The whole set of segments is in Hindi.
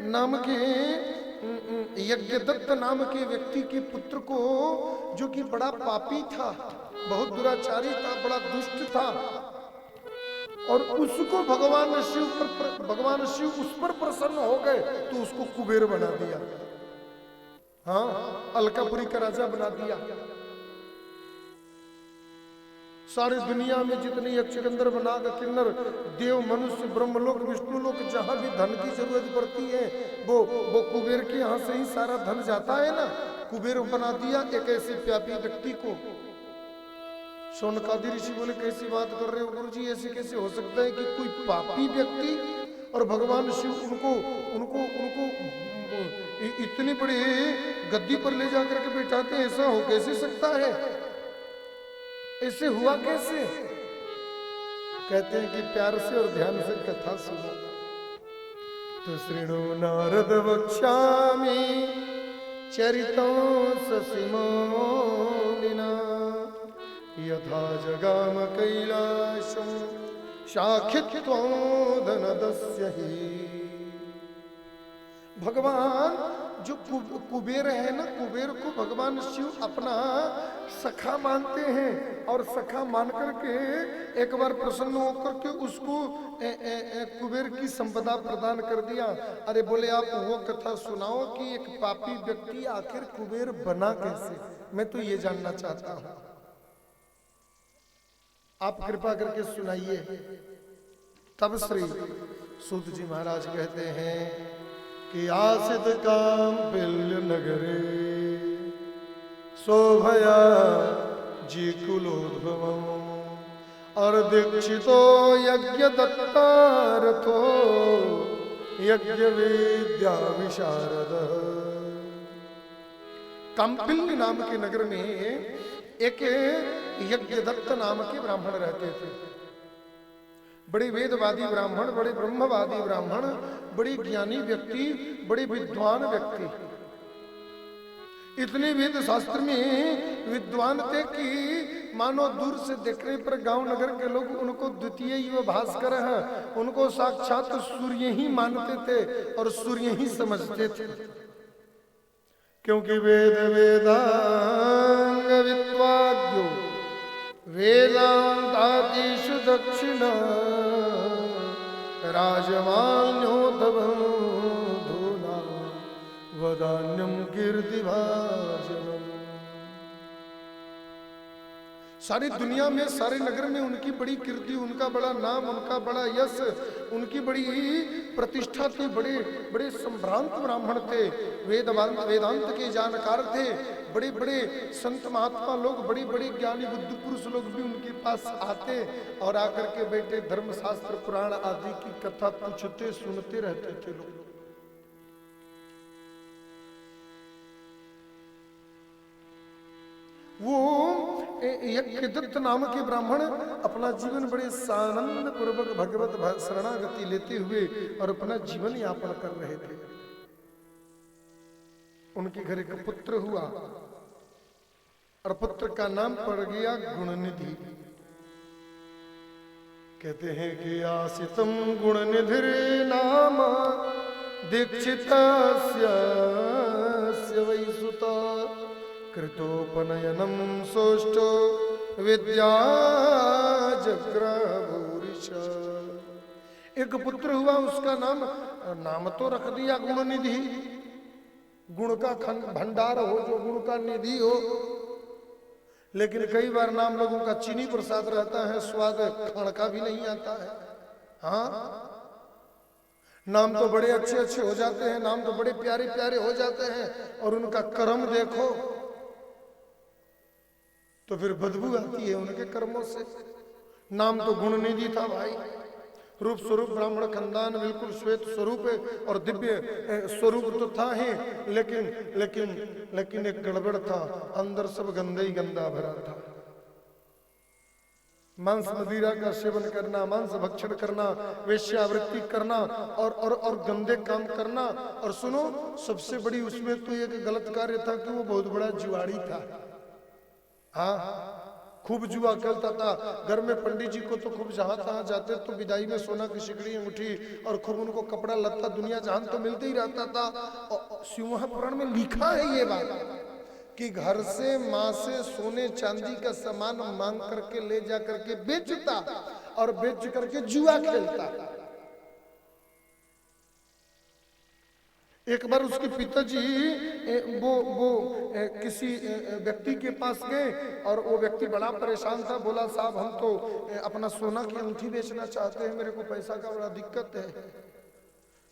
नाम के यज्ञदत्त नाम के व्यक्ति के पुत्र को, जो कि बड़ा पापी था, बहुत दुराचारी था, बड़ा दुष्ट था, और उसको भगवान शिव उस पर प्रसन्न हो गए तो उसको कुबेर बना दिया। हाँ, अलकापुरी का राजा बना दिया। सारी दुनिया में जितने यक्षगंधर्व नाग किन्नर देव मनुष्य ब्रह्मलोक विष्णुलोक जहां भी धन की जरूरत पड़ती है वो कुबेर के यहाँ से ही सारा धन जाता है ना। कुबेर बना दिया एक ऐसे प्यापी व्यक्ति को। शौनकादि ऋषि बोले कैसी बात कर रहे हो गुरुजी, ऐसे कैसे हो सकता है कि कोई पापी व्यक्ति और भगवान शिव उनको उनको उनको इतनी बड़ी गद्दी पर ले जाकर के बैठाते हैं, ऐसा हो कैसे सकता है, ऐसे हुआ कैसे? कहते हैं कि प्यार से और ध्यान से कथा सुनो तो श्रृणु नारद वक्ष्यामि चरितं ससिमोनिना यथा जगाम कैलाशं शाखित्वं धनदस्य हि। भगवान जो कुबेर है ना, कुबेर को भगवान शिव अपना सखा मानते हैं और सखा मान करके एक बार प्रसन्न होकर के उसको कुबेर की संपदा प्रदान कर दिया। अरे बोले आप वो कथा सुनाओ कि एक पापी व्यक्ति आखिर कुबेर बना कैसे, मैं तो ये जानना चाहता हूं, आप कृपा करके सुनाइए। तब श्री सूत जी महाराज कहते हैं कि आसित काम पिल्य नगरे शोभया जी कुलोद्भवम् और दीक्षितो यज्ञ दत्तारथो यज्ञ विद्या विशारद। काम्पिल्य नाम के नगर में एक यज्ञदत्त नाम के ब्राह्मण रहते थे। बड़े वेदवादी ब्राह्मण, बड़े ब्रह्मवादी ब्राह्मण, बड़े ज्ञानी व्यक्ति, बड़े विद्वान व्यक्ति, इतने वेद शास्त्र में विद्वान थे कि मानो दूर से देखने पर गांव नगर के लोग उनको द्वितीय युवा भास्कर है, उनको साक्षात सूर्य ही मानते थे और सूर्य ही समझते थे। क्योंकि वेद वेदांग विद्वाद्यो वेदांतादिषु दक्षिणा राजमान्योद्धवं धूना वदान्यं कीर्तिभाजनम्। सारी दुनिया में, सारे नगर में उनकी बड़ी कीर्ति, उनका बड़ा नाम, उनका बड़ा यश, उनकी बड़ी प्रतिष्ठा थी। बड़े बड़े संभ्रांत ब्राह्मण थे, वेदांत के जानकार थे। बड़े बड़े संत महात्मा लोग, बड़ी बड़ी ज्ञानी बुद्ध पुरुष लोग भी उनके पास आते और आकर के बैठे धर्मशास्त्र पुराण आदि की कथा पूछते सुनते रहते थे लोग। वो यज्ञदत्त नाम के ब्राह्मण अपना जीवन बड़े सानंद पूर्वक भगवत शरणागति लेते हुए और अपना जीवन यापन कर रहे थे। उनके घर एक पुत्र हुआ और पुत्र का नाम पड़ गया गुणनिधि। कहते हैं कि आसितम गुणनिधिर नाम दीक्षितस्य वै सुता कृतोपनयनम सोष्टो विद्या जग्रभूरिश। एक पुत्र हुआ, उसका नाम तो रख दिया गुणनिधि, गुण का भंडार हो, जो गुण का निधि हो। लेकिन कई बार नाम लोगों का चीनी प्रसाद रहता है, स्वाद खाण का भी नहीं आता है। हाँ, नाम तो बड़े अच्छे अच्छे हो जाते हैं, नाम तो बड़े प्यारे प्यारे हो जाते हैं, और उनका कर्म देखो तो फिर बदबू आती है उनके कर्मों से। नाम तो गुणनिधि था भाई, रूप स्वरूप ब्राह्मण खानदान, बिल्कुल श्वेत स्वरूप और दिव्य स्वरूप तो था ही, लेकिन लेकिन लेकिन एक गड़बड़ था, अंदर सब गंदा ही गंदा भरा था। मांस मदिरा का सेवन करना, मांस भक्षण करना, वेश्यावृत्ति करना और गंदे काम करना। और सुनो, सबसे बड़ी उसमें तो एक गलत कार्य था कि वो बहुत बड़ा जुआड़ी था। हाँ, खूब जुआ खेलता था। घर में पंडित जी को तो खूब जहां तहां जाते तो विदाई में सोना की सिकड़ी अंगूठी और खूब उनको कपड़ा लत्ता दुनिया जहान तो मिलते ही रहता था। और शिव महापुराण में लिखा है ये बात कि घर से माँ से सोने चांदी का सामान मांग करके ले जा करके बेचता और बेच करके जुआ खेलता। एक बार उसके पिताजी वो किसी व्यक्ति के पास गए और वो व्यक्ति बड़ा परेशान था। बोला साहब हम तो अपना सोना की अंगूठी बेचना चाहते हैं, मेरे को पैसा का बड़ा दिक्कत है।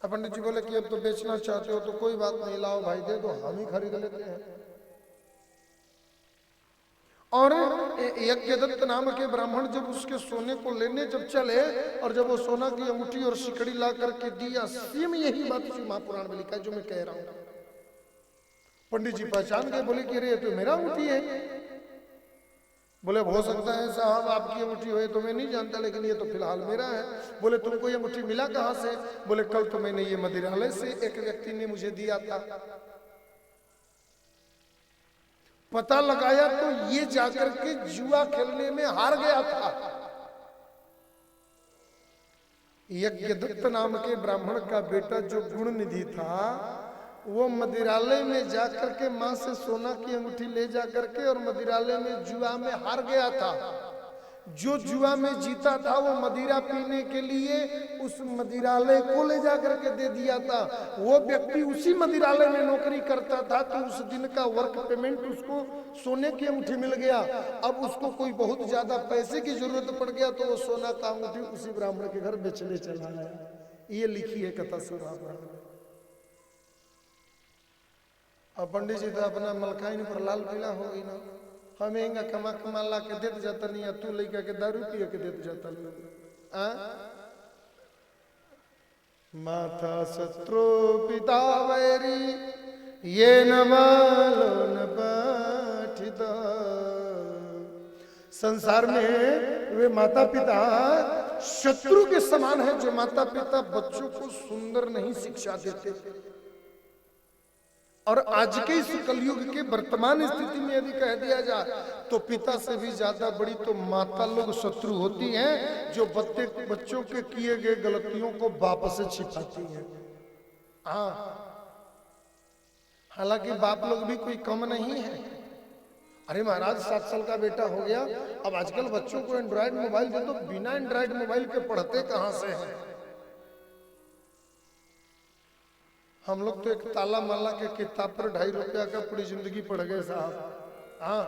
पंडित जी बोले कि अब तो बेचना चाहते हो तो कोई बात नहीं, लाओ भाई दे दो, हम ही खरीद लेते हैं। और यज्ञदत्त नाम के ब्राह्मण जब उसके सोने को लेने जब चले और जब वो सोना की अंगूठी और सिकड़ी ला करके दिया, सेम यही बात शिव महापुराण में लिखा है जो मैं कह रहा हूं। पंडित जी पहचान गए, बोले कि अरे ये तो मेरा अंगूठी है। बोले हो सकता है साहब आपकी अंगूठी हो तो मैं नहीं जानता, लेकिन ये तो फिलहाल मेरा है। बोले तुमको ये अंगूठी मिला कहां से? बोले कल तो मैंने ये मदिरालय से एक व्यक्ति ने मुझे दिया था। पता लगाया तो ये जाकर के जुआ खेलने में हार गया था। यज्ञदत्त नाम के ब्राह्मण का बेटा जो गुण निधि था वो मदिरालय में जाकर के मां से सोना की अंगूठी ले जाकर के और मदिरालय में जुआ में हार गया था। जो जुआ में जीता था वो मदिरा पीने के लिए उस मदिरालय को ले जाकर के दे दिया था। वो व्यक्ति उसी मदिरालय में नौकरी करता था तो उस दिन का वर्क पेमेंट उसको सोने की अंगूठी मिल गया। अब उसको कोई बहुत ज्यादा पैसे की जरूरत पड़ गया तो वो सोना का अंगूठी उसी ब्राह्मण के घर बेचने चला आया। ये लिखी है कथा सुना। अब पंडित जी तो अपना मलकाइन पर लाल पीला हो गई ना, हमें कमा कमा ला के देते जाता नहीं, तू लड़का के दारू पिए के देते जाता माथा शत्रु पिता वैरी ये न मालो न पाठिता। संसार में वे माता पिता शत्रु के समान है जो माता पिता बच्चों को सुंदर नहीं शिक्षा देते। और आज के इस कलयुग के वर्तमान स्थिति में यदि कह दिया जाए तो पिता से भी ज्यादा बड़ी तो माता लोग शत्रु होती हैं जो बच्चों के किए गए गलतियों को बाप से छिपाती हैं। हाँ, हालांकि बाप लोग भी कोई कम नहीं है। अरे महाराज 7 साल का बेटा हो गया, अब आजकल बच्चों को एंड्रॉइड मोबाइल दे दो, बिना एंड्रॉइड मोबाइल के पढ़ते कहां से हैं। हम लोग तो एक ताला माला के किताब पर 2.5 रुपया का पूरी जिंदगी पढ़ गए साहब। हाँ,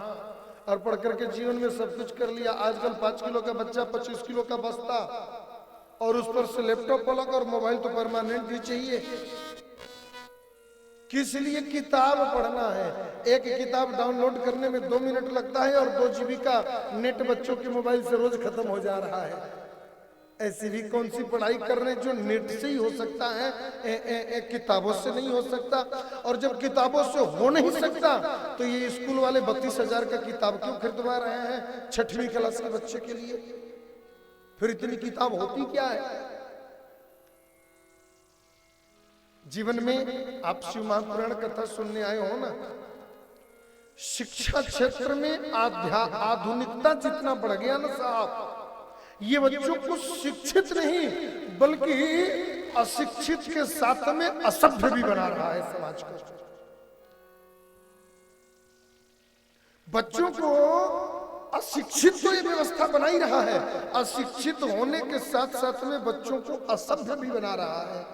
और पढ़ करके जीवन में सब कुछ कर लिया। आजकल 5 किलो का बच्चा 25 किलो का बस्ता और उस पर से लैपटॉप अलग और मोबाइल तो परमानेंट ही चाहिए। किस लिए? किताब पढ़ना है। एक किताब डाउनलोड करने में 2 मिनट लगता है और 2 GB का नेट बच्चों के मोबाइल से रोज खत्म हो जा रहा है। ऐसी भी कौन सी पढ़ाई कर रहे हैं जो नेट से ही हो सकता है, किताबों से नहीं हो सकता। और जब किताबों से हो नहीं सकता तो ये स्कूल वाले 32,000 का किताब क्यों खरीदवा रहे हैं 6वीं क्लास के बच्चे के लिए? फिर इतनी किताब होती क्या है? जीवन में आप शिव महापुराण कथा सुनने आए हो ना, शिक्षा क्षेत्र में आधुनिकता जितना बढ़ गया ना साहब, ये बच्चों को शिक्षित नहीं बल्कि अशिक्षित के साथ में असभ्य भी बना रहा है समाज को। बच्चों को अशिक्षित तो ये व्यवस्था बना ही रहा है, अशिक्षित होने के साथ साथ में बच्चों को असभ्य भी बना रहा है।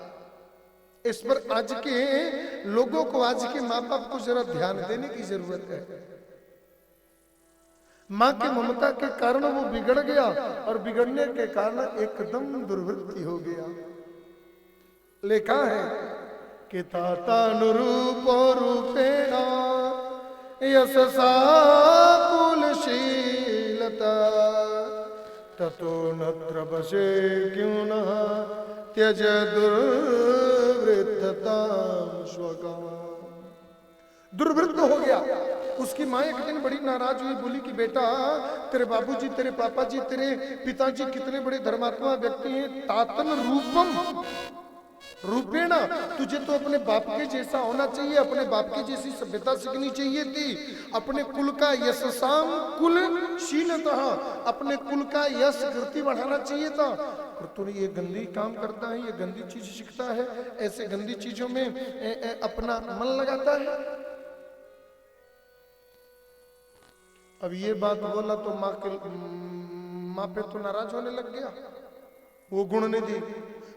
इस पर आज के लोगों को, आज के माँ बाप को जरा ध्यान देने की जरूरत है। माँ के ममता के कारण वो बिगड़ गया और बिगड़ने के कारण एकदम दुर्वृत्ति हो गया। लिखा है कि तातानुरूप रूपेण यशसा कुलशीलता ततो नत्र बसे क्यों न त्यज दुर्वृत्तता स्वकाम। दुर्वृत्त हो गया। उसकी माँ एक दिन बड़ी नाराज हुई, बोली कि बेटा तेरे बाबूजी, तेरे पापा जी, तेरे पिताजी कितने बड़े धर्मात्मा व्यक्ति हैं, तातन रूपम रूपेणा, तुझे तो अपने बाप के जैसा होना चाहिए, अपने बाप की जैसी सभ्यता सीखनी चाहिए थी, अपने कुल का यशसाम कुलशीलतः, अपने कुल का यश कीर्ति बढ़ाना चाहिए था। और तू ये गंदी काम करता है, ये गंदी चीज सीखता है, ऐसे गंदी चीजों में अपना मन लगाता है। अब ये बात बोला तो माँ पे तो नाराज होने लग गया। वो गुण निधि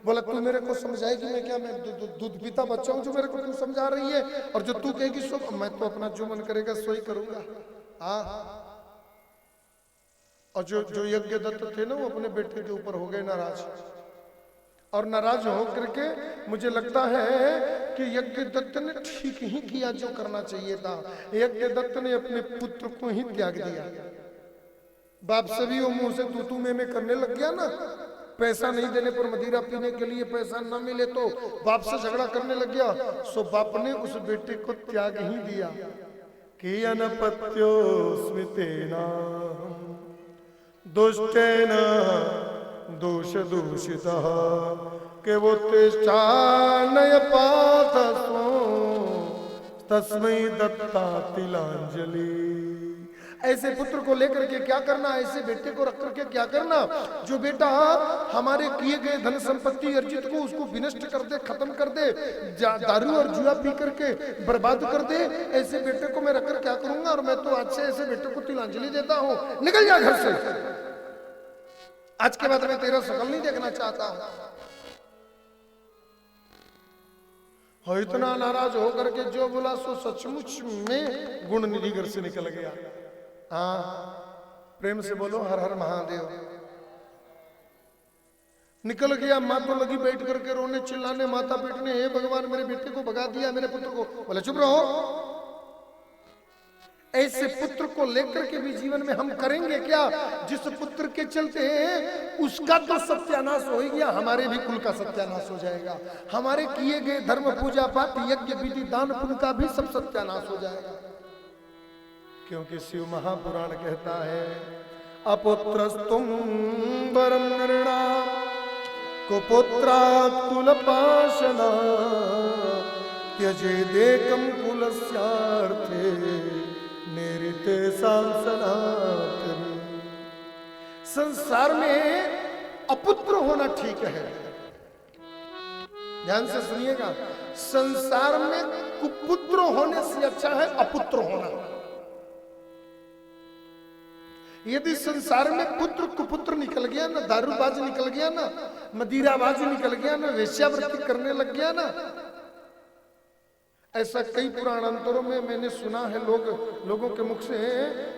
बोला, तू मेरे को समझाएगी, मैं क्या, मैं दूध पीता बच्चा हूं जो मेरे को तू समझा रही है, और जो तू कहेगी सो मैं तो अपना जो मन करेगा सो ही करूंगा। हाँ, और जो यज्ञ दत्त थे ना, वो अपने बेटे के ऊपर हो गए नाराज, और नाराज हो करके मुझे लगता है कि यज्ञ दत्त ने ठीक ही किया जो करना चाहिए था। यज्ञ दत्त ने अपने पुत्र को ही त्याग दिया। बाप से भी वो मुंह से तू में करने लग गया ना, पैसा नहीं देने पर, मदिरा पीने के लिए पैसा न मिले तो बाप से झगड़ा करने लग गया। सो बाप ने उस बेटे को त्याग ही दिया कि अनपत्यो स्मितेना दुष्टेन दोष दूषितः के वो तेष्टानय पाथ स्वो तस्मै दत्ता तिलांजलि। ऐसे पुत्र को लेकर के क्या करना, ऐसे बेटे को रख करके क्या करना, जो बेटा हमारे किए गए धन संपत्ति अर्जित को उसको विनष्ट कर दे, खत्म कर दे, दारू और जुआ पी करके बर्बाद कर दे, ऐसे बेटे को मैं रखकर क्या करूंगा। और मैं तो आज से ऐसे बेटे को तिलांजलि देता हूं, निकल जा घर से, आज के बाद मैं तेरा शकल नहीं देखना चाहता हूं। और इतना नाराज होकर के जो बोला सो सचमुच में गुण निधि घर से निकल गया। हाँ, प्रेम से बोलो हर हर महादेव। निकल गया, माँ तो लगी बैठ करके रोने चिल्लाने, माता पीटने, हे भगवान मेरे बेटे को भगा दिया, मेरे पुत्र को। बोले चुप रहो, ऐसे पुत्र को लेकर के भी जीवन में हम करेंगे क्या, जिस पुत्र के चलते उसका तो सत्यानाश हो गया, हमारे भी कुल का सत्यानाश हो जाएगा, हमारे किए गए धर्म पूजा पाठ यज्ञ विधि दान पुण्य का भी सब सत्यानाश हो जाएगा। क्योंकि शिव महापुराण कहता है, अपुत्रस्तुम वरम नृणाम कुपुत्रात् कुलपाशना त्यजेदेकं कुलस्यार्थे निरिते सनातनी। संसार में अपुत्र होना ठीक है, ध्यान से सुनिएगा, संसार में कुपुत्र होने से अच्छा है अपुत्र होना। यदि संसार में पुत्र कुपुत्र निकल गया ना, दारूबाज निकल गया ना, मदिराबाज निकल गया ना, वेश्यावृत्ति करने लग गया ना, ऐसा कई पुराणांतरों में मैंने सुना है लोगों के मुख से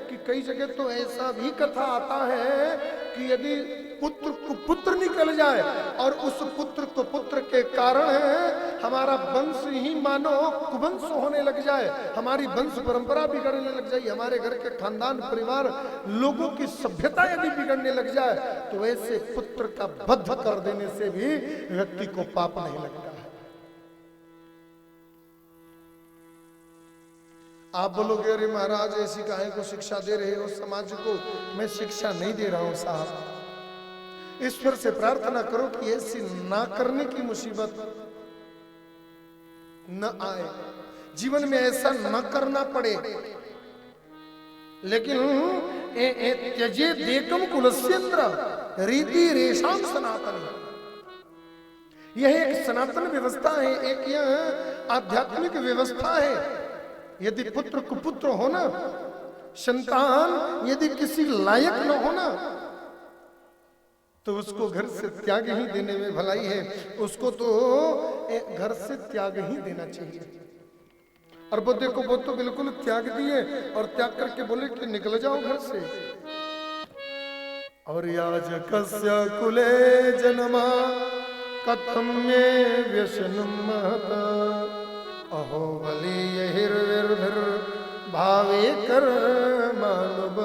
कि कई जगह तो ऐसा भी कथा आता है कि यदि पुत्र कुपुत्र निकल जाए और उस पुत्र कुपुत्र के कारण हमारा वंश ही मानो कुवंश होने लग जाए, हमारी वंश परंपरा बिगड़ने लग जाए, हमारे घर के खानदान परिवार लोगों की सभ्यता यदि बिगड़ने लग जाए, तो ऐसे पुत्र का वध कर देने से भी व्यक्ति को पाप नहीं लगता है। आप बोलोगे अरे महाराज ऐसी काहे को शिक्षा दे रहे हो समाज को। मैं शिक्षा नहीं दे रहा हूं साहब, ईश्वर से प्रार्थना करो कि ऐसी ना करने की मुसीबत न आए, जीवन में ऐसा न करना पड़े। लेकिन त्यजे देकम कुलस्येन्द्र रीति रेशाम सनातन, यह एक सनातन व्यवस्था है, एक यह आध्यात्मिक व्यवस्था है। यदि पुत्र कुपुत्र होना, संतान यदि किसी लायक न होना, तो उसको घर से त्याग ही देने में भलाई है, उसको तो घर से त्याग ही देना चाहिए। और वो देखो, वो तो बिल्कुल त्याग दिए और त्याग करके बोले कि निकल जाओ घर से। और याजकस्य कुले जन्मा कथम में व्यसनम महता अहो बलिर्भिर भावे कर मानव।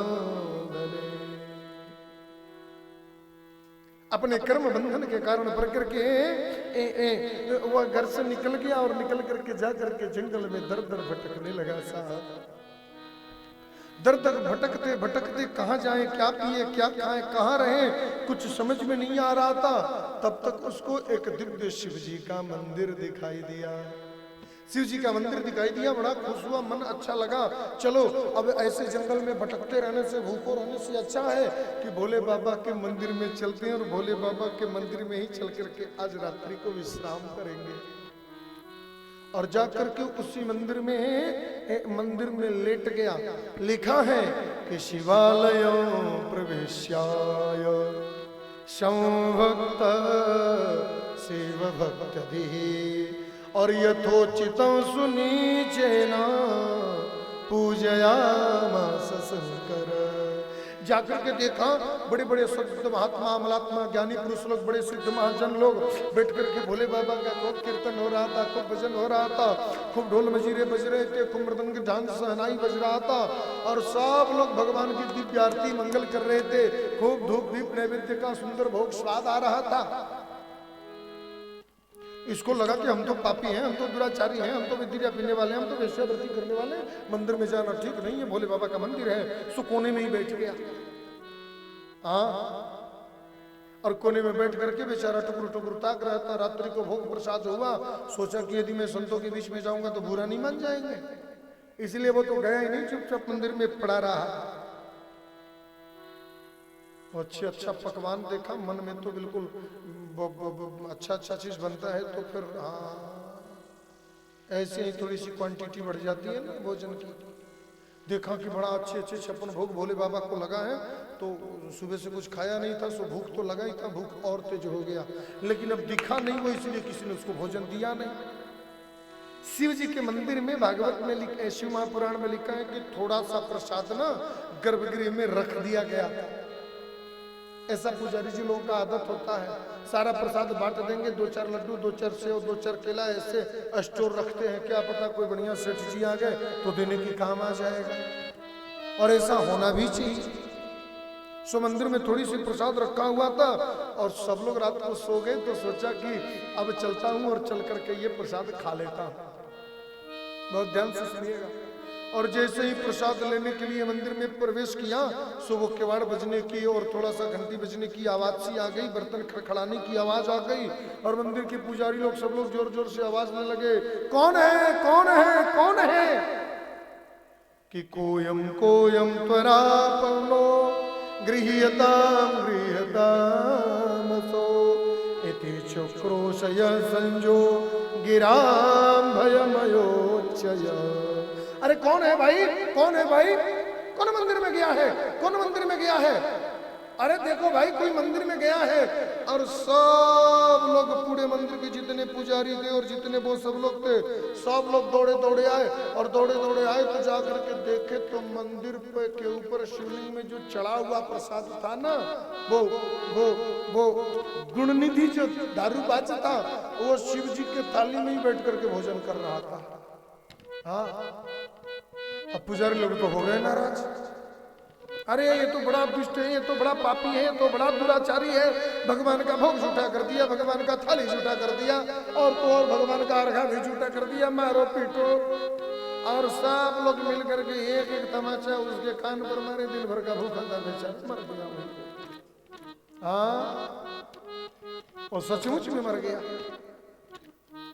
अपने कर्म बंधन के कारण प्रकर के वह घर से निकल गया और निकल करके जा करके जंगल में दर दर भटकने लगा साहब। दर दर भटकते भटकते कहाँ जाएं, क्या पिए, क्या खाएं, कहाँ रहें, कुछ समझ में नहीं आ रहा था। तब तक उसको एक दिव्य शिव जी का मंदिर दिखाई दिया। शिव जी का मंदिर दिखाई दिया, बड़ा खुश हुआ, मन अच्छा लगा। चलो अब ऐसे जंगल में भटकते रहने से, भूखों रहने से अच्छा है कि भोले बाबा के मंदिर में चलते हैं और भोले बाबा के मंदिर में ही चल करके आज रात्रि को विश्राम करेंगे। और जाकर के उसी मंदिर में लेट गया। लिखा है कि शिवालयों प्रवेश्याय संभक्त शिव भक्ति और यथोचितं सुनीचेना पूजयामास शंकर। जाकर के देखा बड़े बड़े संत महात्मा अमलात्मा ज्ञानी पुरुष लोग, बड़े सिद्ध महाजन लोग बैठ करके भोले बाबा का खूब कीर्तन हो रहा था, खूब भजन हो रहा था, खूब ढोल मजीरे बज रहे थे, खूब मृदंग झांझ सहनाई बज रहा था और सब लोग भगवान की दिव्य आरती मंगल कर रहे थे। खूब धूप दीप नैवेद्य का सुंदर भोग स्वाद आ रहा था। इसको लगा कि हम तो पापी हैं, हम तो दुराचारी हैं, हम तो विद्या पीने वाले हैं, हम तो वेश्यावृत्ति करने वाले हैं, मंदिर में जाना ठीक नहीं है, भोले बाबा का मंदिर है। सो कोने में ही बैठ गया। और कोने में बैठ करके बेचारा टुकुर टुकुर ताक रहा था। रात्रि को भोग प्रसाद हुआ। सोचा कि यदि मैं संतों के बीच में जाऊंगा तो बुरा नहीं मान जाएंगे, इसलिए वो तो गया ही नहीं, चुपचाप मंदिर में पड़ा रहा। अच्छे अच्छा पकवान देखा, मन में तो बिल्कुल अच्छा अच्छा चीज बनता है तो फिर ऐसे ही थोड़ी सी क्वांटिटी बढ़ जाती है ना भोजन की। देखा कि बड़ा अच्छे अच्छे 56 भोग भोले बाबा को लगा है, तो सुबह से कुछ खाया नहीं था, सो भूख तो लगा ही था, भूख और तेज हो गया। लेकिन अब दिखा नहीं वो, इसलिए किसी ने उसको भोजन दिया नहीं। शिव जी के मंदिर में भागवत में शिव महापुराण में लिखा है कि थोड़ा सा प्रसाद ना गर्भगृह में रख दिया गया। ऐसा पुजारी जी लोगों का आदत होता है, सारा प्रसाद बांट देंगे, 2-4 लड्डू, 2-4 सेव, 2-4 केला ऐसे स्टोर रखते हैं। क्या पता कोई बढ़िया सेठ जी आ गए तो देने की काम आ जाएगा, और ऐसा होना भी चाहिए। सो मंदिर में थोड़ी सी प्रसाद रखा हुआ था और सब लोग रात को सो गए, तो सोचा कि अब चलता हूं और चल करके ये प्रसाद खा लेता हूं। बहुत ध्यान से सुनिएगा। और जैसे ही प्रसाद लेने के लिए मंदिर में प्रवेश किया, सो वो किवाड़ बजने की और थोड़ा सा घंटी बजने की आवाज सी आ गई, बर्तन खड़खड़ाने की आवाज आ गई, और मंदिर के पुजारी लोग सब लोग जोर जोर से आवाज देने लगे, कौन है, कौन है, कौन है? कि कोयम कोयम त्वरापनो गृह्यताम गृह्यताम सो इति चक्रोशय संजो गिराम भयमयोच्चय। अरे कौन है भाई, कौन है भाई, कौन मंदिर में गया है, कौन मंदिर में गया है? अरे देखो भाई, कोई मंदिर में गया है। और सब लोग, पूरे मंदिर के जितने पुजारी थे और जितने वो सब लोग थे, सब लोग दौड़े दौड़े आए, और दौड़े दौड़े आए तो जाकर के देखे तो मंदिर पे के ऊपर शिवलिंग में जो चढ़ा हुआ प्रसाद था ना, वो गुणनिधि जो दारूबाज था, वो शिव जी के थाली में ही बैठ करके भोजन कर रहा था। हाँ, अब पुजारी लोग तो हो गए नाराज। अरे ये तो बड़ा दुष्ट है, ये तो बड़ा पापी है, ये तो बड़ा दुराचारी है, भगवान का भोग झूठा कर दिया, भगवान का थाली झूठा कर दिया, और तो और भगवान का अर्घा भी झूठा कर दिया, मारो पीटो। और सब लोग मिल करके एक एक तमाचा उसके कान पर मारे, दिन भर का भूखा था बेचारा, मर गया। हाँ, और सचमुच में मर गया।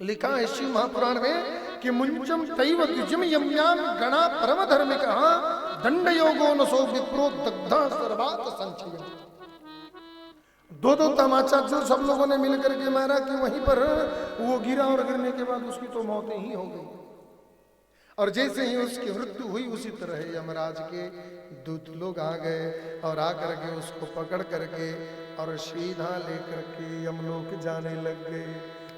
लिखा है शिव महापुराण में कि मुंचम तैव द्विजम यम्याम गणा परम धर्मिका दंड योगो नसो विप्रो दग्धा सर्वात संचय। दो तमाचा जो सब लोगों ने मिलकर के मारा कि वहीं पर वो गिरा, और गिरने के बाद उसकी तो मौत ही हो गई। और जैसे ही उसकी मृत्यु हुई, उसी तरह यमराज के दूत लोग आ गए और आकर के उसको पकड़ करके और सीधा लेकर के यमलोक जाने लग गए।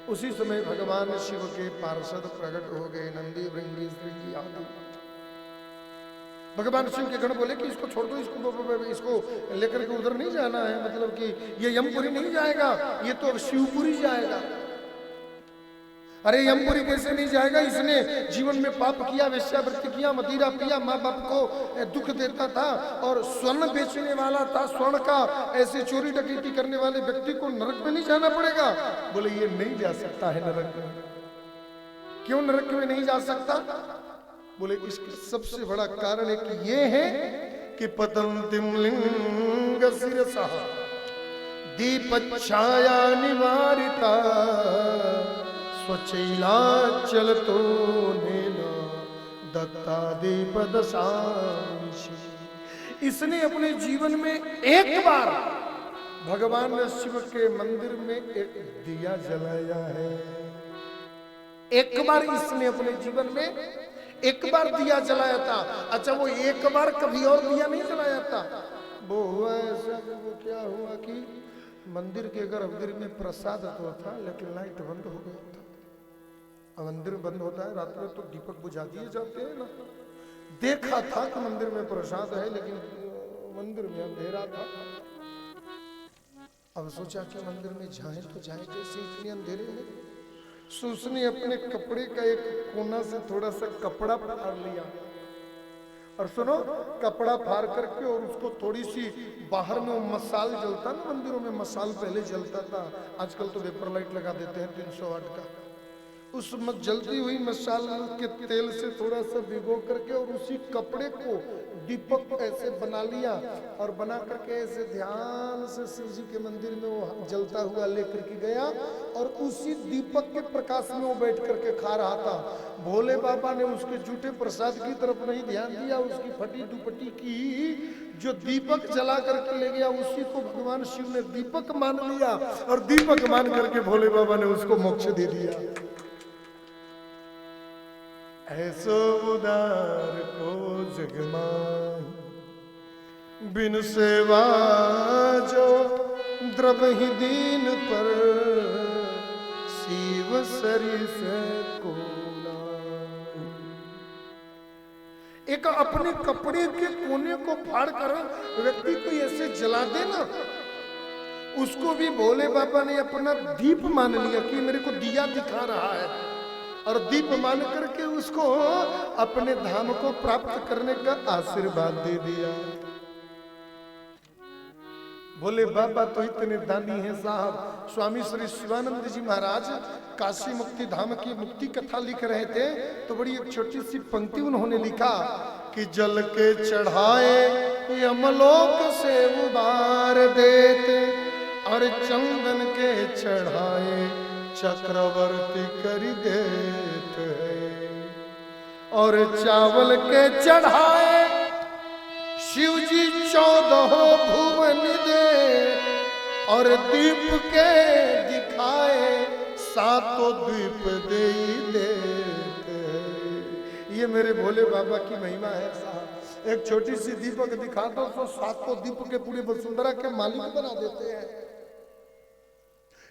उसी समय भगवान शिव के पार्षद प्रकट हो गए, नंदी भृंगी श्रृंगी आदि। भगवान शिव के गण बोले कि इसको छोड़ दो, इसको लेकर के उधर नहीं जाना है, मतलब कि ये यमपुरी नहीं जाएगा, ये तो अब शिवपुरी जाएगा। अरे यमपुरी कैसे नहीं जाएगा? इसने जीवन में पाप किया, वेश्यावृत्ति किया, मदिरा पिया, माँ बाप को दुख देता था, और स्वर्ण बेचने वाला था, स्वर्ण का ऐसे चोरी डकैती करने वाले व्यक्ति को नरक में नहीं जाना पड़ेगा? बोले ये नहीं जा सकता है नरक में। क्यों नरक में नहीं जा सकता? बोले इसका सबसे बड़ा कारण एक ये है कि पतंतिम लिंग शिरसा दीप छाया निवारिता स्वचैलाचल तो नेना दत्ता दीप दशांशी। इसने अपने जीवन में एक बार भगवान शिव के मंदिर में एक दिया जलाया है। एक बार इसने अपने जीवन में एक बार दिया जलाया था। अच्छा, वो एक बार कभी और दिया नहीं जलाया था। वो हुआ ऐसा कि वो क्या हुआ कि मंदिर के गर्भगृह में प्रसाद तो था, लेकिन लाइट बंद हो गया था। अब मंदिर बंद होता है रात में तो दीपक बुझा दिए जाते हैं ना। देखा था कि मंदिर में प्रसाद है, लेकिन मंदिर में अंधेरा था। अब सोचा कि मंदिर में जाए तो जाए कैसे, इतने अंधेरे में। सो उसने अपने कपड़े का एक कोना से थोड़ा सा कपड़ा फाड़ लिया, और सुनो, कपड़ा फाड़ करके और उसको थोड़ी सी बाहर में वो मसाल जलता ना, मंदिरों में मसाल पहले जलता था, आजकल तो वेपर लाइट लगा देते हैं 300 वाट का। उस जलती हुई मसाल के तेल से थोड़ा सा भिगो करके और उसी कपड़े को दीपक ऐसे बना लिया, और बना करके ऐसे ध्यान से शिव जी के मंदिर में वो जलता हुआ लेकर के गया, और उसी दीपक के प्रकाश में वो बैठ करके खा रहा था। भोले बाबा ने उसके झूठे प्रसाद की तरफ नहीं ध्यान दिया, उसकी फटी दुपट्टी की जो दीपक जला करके ले गया उसी को भगवान शिव ने दीपक मान लिया, और दीपक मान करके भोले बाबा ने उसको मोक्ष दे दिया। ऐसो उदार को जगमाई बिन सेवा जो द्रवहि दीन पर शिव सरिस को नाई। एक अपने कपड़े के कोने को फाड़ कर व्यक्ति को ऐसे जला देना, उसको भी भोले बाबा ने अपना दीप मान लिया कि मेरे को दिया दिखा रहा है, और दीप मान करके उसको अपने धाम को प्राप्त करने का आशीर्वाद दे दिया। भोले बाबा तो इतने दानी हैं साहब। स्वामी श्री शिवानंद जी महाराज काशी मुक्ति धाम की मुक्ति कथा लिख रहे थे, तो बड़ी एक छोटी सी पंक्ति उन्होंने लिखा कि जल के चढ़ाए यमलोक से उबार देते, और चंदन के चढ़ाए चक्रवर्ती कर देते, और चावल के चढ़ाए शिव जी 14 भुवन दे, और दीप के दिखाए 7 द्वीप दे देते। ये मेरे भोले बाबा की महिमा है साहब। एक छोटी सी दीपक दिखा दो तो 7 दीप के पूरे वसुंधरा के मालिक बना देते हैं।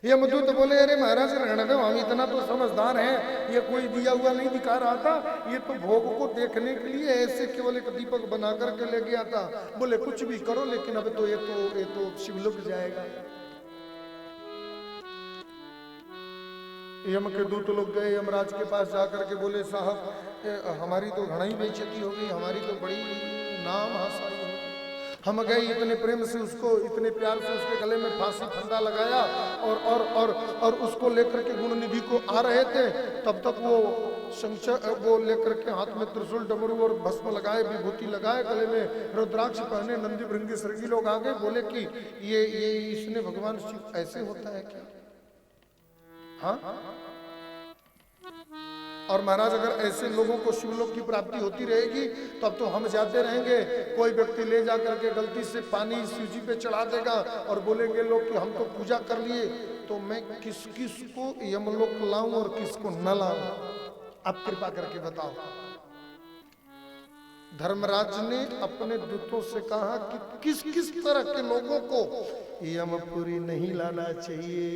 ये मधुत बोले, अरे महाराज रहने दो, हम इतना तो समझदार हैं, ये कोई दिया हुआ नहीं दिखा रहा था, ये तो भोग को देखने के लिए ऐसे केवल एक दीपक बना करके ले गया था। बोले कुछ भी करो, लेकिन अब तो ये तो शिवलोक जाएगा। यम के दूत लोग गए यमराज के पास जाकर के बोले, साहब हमारी तो घना ही बेइज्जती हो गई, हमारी तो बड़ी नाम हासाई हो। हम गए इतने प्रेम से उसको, इतने प्यार से उसके गले में फांसी फंदा लगाया, और उसको लेकर के गुण निधि को आ रहे थे, तब तक वो लेकर के हाथ में त्रिशूल डमरू और भस्म लगाए, विभूति लगाए, गले में रुद्राक्ष पहने, नंदी भृंगी सरगी लोग आ गए। बोले कि ये इसने भगवान शिव ऐसे होता है क्या? हाँ, और महाराज अगर ऐसे लोगों को शिवलोक की प्राप्ति होती रहेगी तब तो हम जाते रहेंगे। कोई व्यक्ति ले जा करके गलती से पानी शिव जी पे चढ़ा देगा और बोलेंगे लोग कि हम तो पूजा कर लिए, तो मैं किस किस को यमलोक लाऊं और किसको न लाऊं? आप कृपा करके बताओ। धर्मराज ने अपने दूतों से कहा कि किस किस तरह के लोगों को यमपुरी नहीं लाना चाहिए।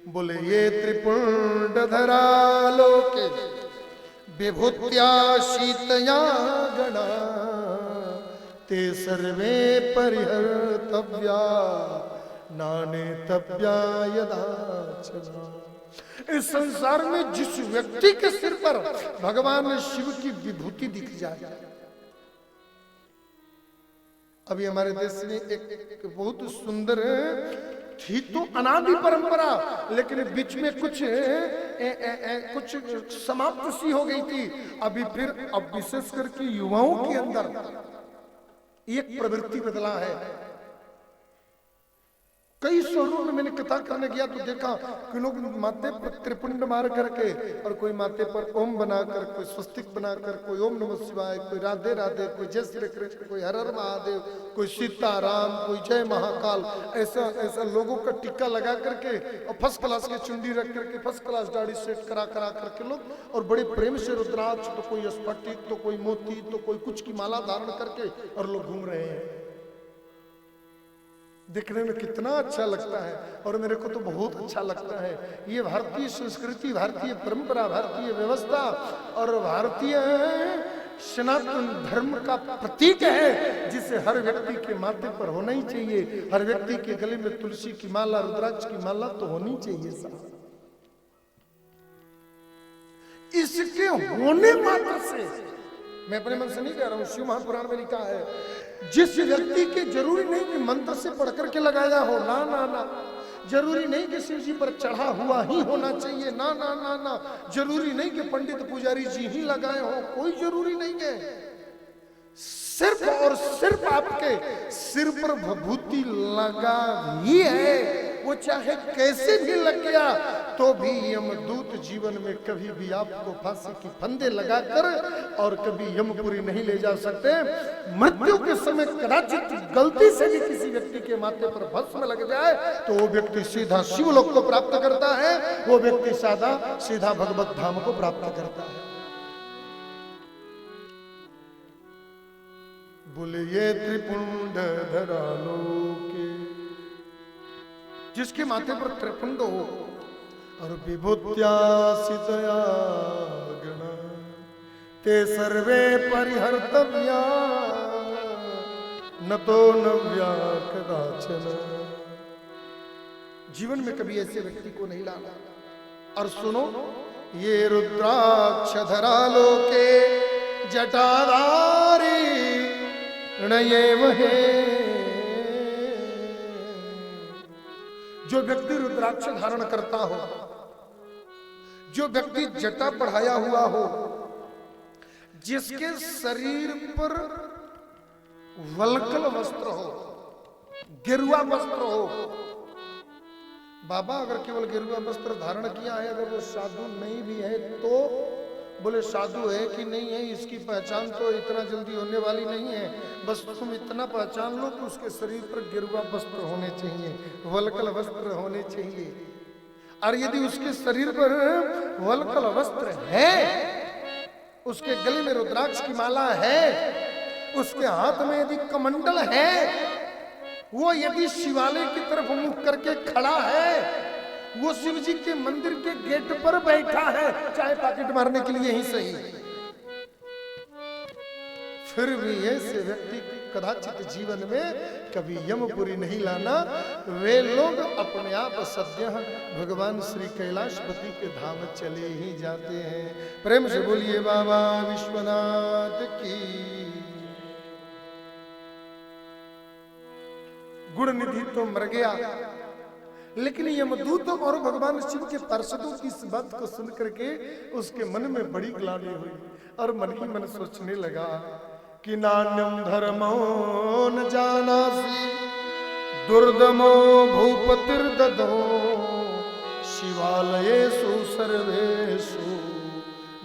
बोले ये त्रिपुंड धरा लोके विभूत्या शीतया गणा ते सर्वे परिहर्तव्या नाने तव्या यदाचना। इस संसार में जिस व्यक्ति के सिर पर भगवान शिव की विभूति दिख जाए। अभी हमारे देश में एक बहुत सुंदर थी तो अनादि परंपरा, लेकिन बीच में कुछ समाप्त सी हो गई थी। अभी फिर अब विशेष करके युवाओं के अंदर एक प्रवृत्ति बदला है। कई शहरों में मैंने कथा करने गया तो देखा कि लोग माथे पर त्रिपुंड मार करके, और कोई माथे पर ओम बनाकर, कोई स्वस्तिक बनाकर, कोई ओम नमः शिवाय, कोई राधे राधे, कोई जय श्री कृष्ण, कोई हर हर महादेव, कोई सीताराम, कोई जय महाकाल, ऐसा ऐसा लोगों का टिक्का लगा करके और फर्स्ट क्लास की चुंडी रख करके, फर्स्ट क्लास दाढ़ी सेट करा करा करके लोग, और बड़े प्रेम से रुद्राक्ष, तो कोई स्फटिक, तो कोई मोती, तो कोई कुछ की माला धारण करके, और लोग घूम रहे हैं। दिखने में कितना अच्छा लगता है, और मेरे को तो बहुत अच्छा लगता है। ये भारतीय संस्कृति, भारतीय परंपरा, भारतीय व्यवस्था और भारतीय सनातन धर्म का प्रतीक है, जिसे हर व्यक्ति के माथे पर होना ही चाहिए। हर व्यक्ति के गले में तुलसी की माला, रुद्राक्ष की माला तो होनी चाहिए साहब। इसके होने मात्र से, मैं अपने मन से नहीं कह रहा हूं, शिव महापुराण में लिखा है, जिस व्यक्ति के जरूरी नहीं कि मंत्र से पढ़ करके लगाया हो, ना ना ना, जरूरी नहीं कि शिव जी पर चढ़ा हुआ ही होना चाहिए, ना ना ना ना, जरूरी नहीं कि पंडित पुजारी जी ही लगाए हो, कोई जरूरी नहीं है। सिर्फ और सिर्फ आपके सिर पर विभूति लगा ही है, वो चाहे कैसे भी लग गया तो भी यमदूत जीवन में कभी भी आपको फांसी की फंदे लगाकर और कभी यमपुरी नहीं ले जा सकते। मृत्यु के समय कदाचित गलती से भी किसी व्यक्ति के माथे पर भस्म लग जाए तो वो व्यक्ति सीधा शिवलोक को प्राप्त करता है, वो व्यक्ति सीधा भगवत धाम को प्राप्त करता है। बोले ये त्रिपुंड धरालो के, जिसके माथे पर त्रिपुंड हो और विभूत्या सितया गण ते सर्वे परिहर्तव्या न तो नव्या कदाचन। जीवन में कभी ऐसे व्यक्ति को नहीं लाना। और सुनो, ये रुद्राक्ष धरालो के जटाधारी णयेव है। जो व्यक्ति रुद्राक्ष धारण करता हो, जो व्यक्ति जटा बढ़ाया हुआ हो, जिसके शरीर पर वल्कल वस्त्र हो, गेरुआ वस्त्र हो। बाबा अगर केवल गेरुआ वस्त्र धारण किया है, अगर वो साधु नहीं भी है तो बोले साधु है कि नहीं है इसकी पहचान तो इतना जल्दी होने वाली नहीं है, बस तुम इतना पहचान लो कि उसके शरीर पर गेरुआ वस्त्र होने चाहिए, वल्कल वस्त्र होने चाहिए। और यदि उसके शरीर पर वल्कल वस्त्र है, उसके गले में रुद्राक्ष की माला है, उसके हाथ में यदि कमंडल है, वो यदि शिवालय की तरफ मुख करके खड़ा है, वो शिव जी के मंदिर के गेट पर बैठा है, चाहे पॉकेट मारने के लिए ही सही, फिर भी ऐसे व्यक्ति कदाचित जीवन में कभी यमपुरी नहीं लाना। वे लोग अपने आप सद्य भगवान श्री कैलाशपति के धाम चले ही जाते हैं। प्रेम से बोलिए बाबा विश्वनाथ की। गुण निधि तो मर गया, लेकिन यमदूत और भगवान शिव के पार्षदों की इस बात को सुन करके उसके मन में बड़ी ग्लानि हुई और मन ही मन सोचने लगा कि नान्यम धर्मो न जानासि दुर्दमो भूपतिर्दधो शिवालयेषु सर्वेषु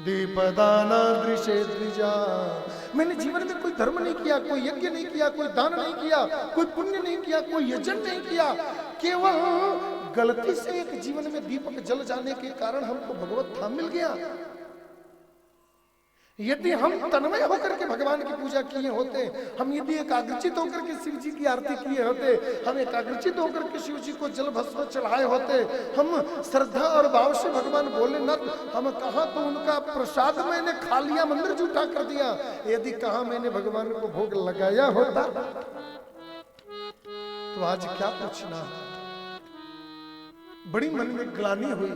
दीपदाना दृशे द्विजा। मैंने जीवन में कोई धर्म नहीं किया, कोई यज्ञ नहीं किया, कोई दान नहीं किया, कोई पुण्य नहीं किया, कोई यजन नहीं किया, केवल गलती से एक जीवन में दीपक जल जाने के कारण हमको भगवत धाम मिल गया। यदि हम तन्मय होकर के भगवान की पूजा किए होते, हम यदि एकाग्रचित होकर के शिव जी की आरती किए होते, हम एकाग्रचित होकर के शिव जी को जल भस्म चढ़ाए होते, हम श्रद्धा और भाव से भगवान भोलेनाथ, हम कहा तो उनका प्रसाद मैंने खा लिया, मंदिर जुटा कर दिया, यदि कहा मैंने भगवान को भोग लगाया होता तो आज क्या पूछना। बड़ी मन में ग्लानि हुई।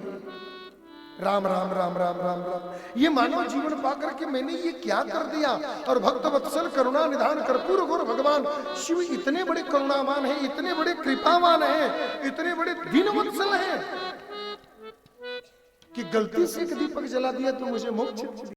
राम राम राम राम राम राम, ये मानव जीवन पाकर के मैंने ये क्या कर दिया। और भक्त वत्सल करुणा निधान कर्पूर गौर भगवान शिव इतने बड़े करुणावान हैं, इतने बड़े कृपावान हैं, इतने बड़े दीन वत्सल हैं कि गलती से एक दीपक जला दिया तो मुझे मोक्ष